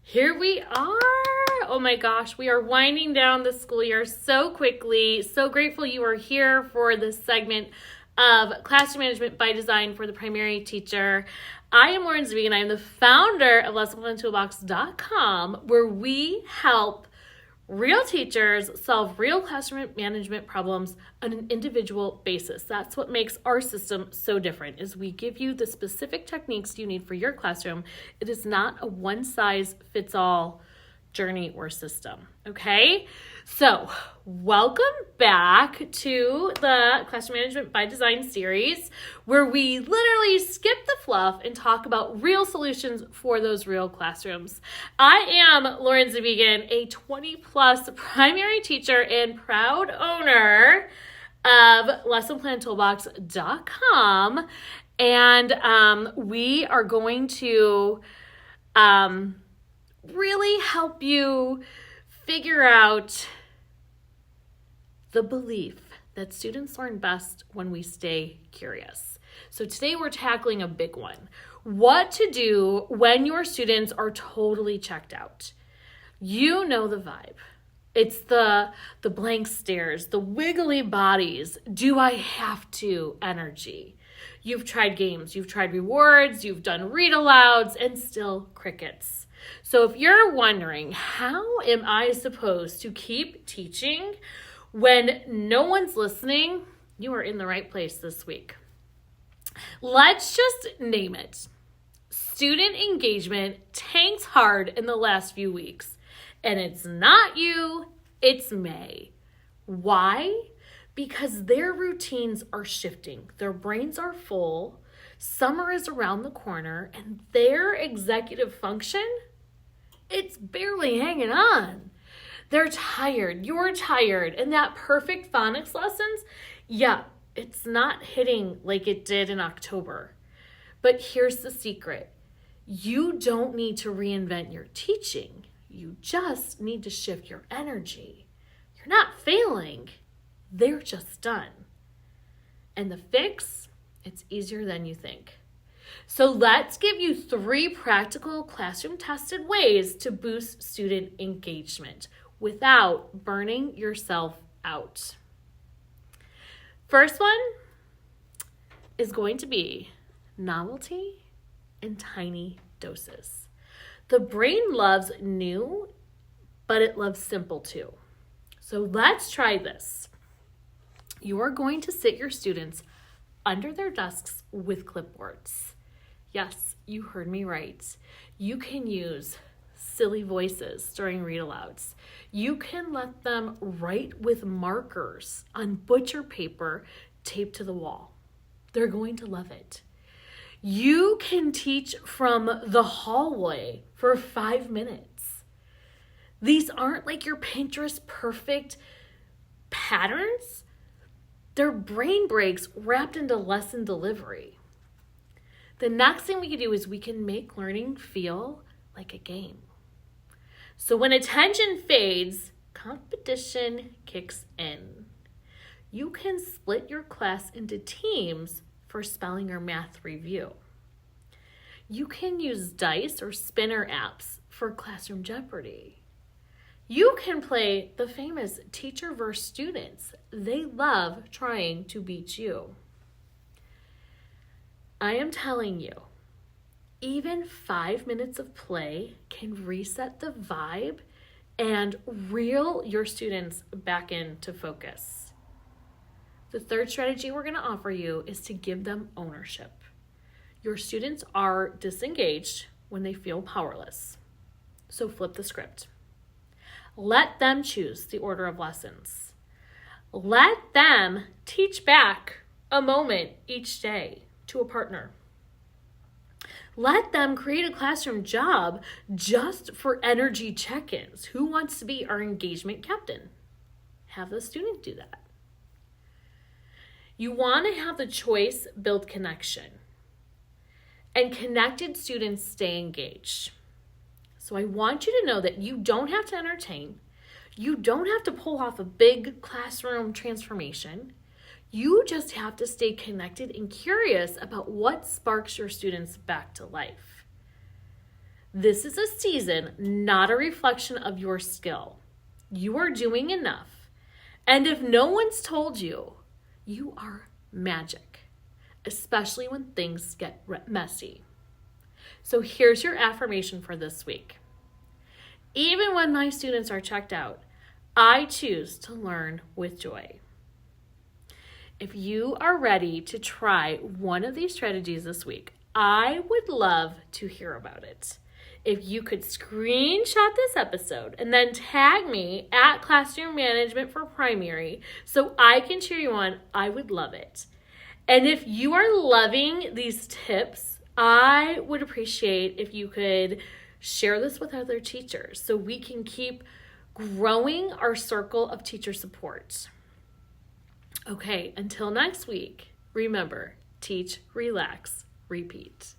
Here we are. Oh my gosh, we are winding down the school year so quickly. So grateful you are here for this segment of Classroom Management by Design for the Primary Teacher. I am Lauren Zwieg, and I am the founder of lessonplantoolbox.com, where we help real teachers solve real classroom management problems on an individual basis. That's what makes our system so different, is we give you the specific techniques you need for your classroom. It is not a one-size-fits-all journey or system, okay? So welcome back to the Classroom Management by Design series, where we literally skip the fluff and talk about real solutions for those real classrooms. I am Lauren Zwieg, a 20-plus primary teacher and proud owner of lessonplantoolbox.com, and we are going to really help you figure out the belief that students learn best when we stay curious. So today we're tackling a big one. What to do when your students are totally checked out. You know the vibe. It's the blank stares, the wiggly bodies, do I have to energy. You've tried games, you've tried rewards, you've done read-alouds, and still crickets. So if you're wondering, how am I supposed to keep teaching when no one's listening, you are in the right place this week. Let's just name it. Student engagement tanks hard in the last few weeks. And it's not you, it's May. Why? Because their routines are shifting. Their brains are full. Summer is around the corner, and their executive function, it's barely hanging on. They're tired, you're tired, and that perfect phonics lessons, yeah, it's not hitting like it did in October. But here's the secret. You don't need to reinvent your teaching. You just need to shift your energy. You're not failing. They're just done. And the fix, it's easier than you think. So let's give you 3 practical classroom-tested ways to boost student engagement without burning yourself out. First one is going to be novelty in tiny doses. The brain loves new, but it loves simple too. So let's try this. You are going to sit your students under their desks with clipboards. Yes, you heard me right. You can use silly voices during read-alouds. You can let them write with markers on butcher paper taped to the wall. They're going to love it. You can teach from the hallway for 5 minutes. These aren't like your Pinterest perfect patterns. They're brain breaks wrapped into lesson delivery. The next thing we can do is we can make learning feel like a game. So when attention fades, competition kicks in. You can split your class into teams for spelling or math review. You can use dice or spinner apps for classroom Jeopardy. You can play the famous teacher versus students. They love trying to beat you. I am telling you, even 5 minutes of play can reset the vibe and reel your students back into focus. The third strategy we're going to offer you is to give them ownership. Your students are disengaged when they feel powerless. So flip the script. Let them choose the order of lessons. Let them teach back a moment each day to a partner. Let them create a classroom job just for energy check-ins. Who wants to be our engagement captain? Have the student do that. You want to have the choice build connection. And connected students stay engaged. So I want you to know that you don't have to entertain. You don't have to pull off a big classroom transformation. You just have to stay connected and curious about what sparks your students back to life. This is a season, not a reflection of your skill. You are doing enough. And if no one's told you, you are magic, especially when things get messy. So here's your affirmation for this week. Even when my students are checked out, I choose to learn with joy. If you are ready to try one of these strategies this week, I would love to hear about it. If you could screenshot this episode and then tag me at Classroom Management for Primary so I can cheer you on, I would love it. And if you are loving these tips, I would appreciate if you could share this with other teachers so we can keep growing our circle of teacher support. Okay, until next week, remember, teach, relax, repeat.